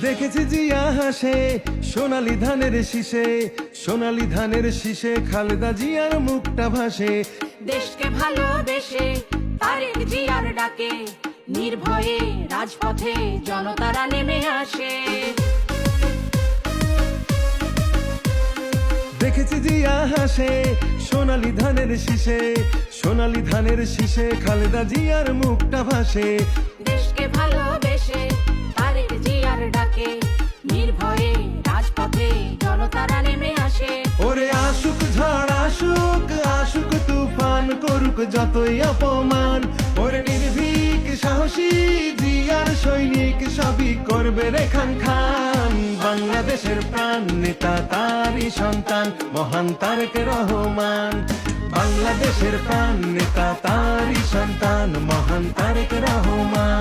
দেখেছি জিয়া হাসে সোনালী ধানের শীষে, সোনালী ধানের শীষে খালেদা জিয়ার মুখটা ভাসে। দেশকে ভালোবেসে তারেক জিয়ার ডাকে নির্ভয়ে রাজপথে জনতারা নেমে আসে। দেখেছি জিয়া হাসে সোনালী ধানের শীষে, সোনালী ধানের শীষে খালেদা জিয়ার মুখটা ভাসে। দেশকে ভালোবেসে তারেক জিয়ার ডাকে নির্ভয়ে রাজপথে জনতারা নেমে আসে। ওরে আসুক ঝড় আসুক, আসুক তুফান, করুক যতই অপমান, ওরে নির্ভীক সাহসী জিয়ার সৈনিক সবই করবে রে খান খান। বাংলাদেশের প্রাণ নেতা তারই সন্তান মহান তারেক রহমান, বাংলাদেশের প্রাণ নেতা তারই সন্তান মহান তারেক রহমান।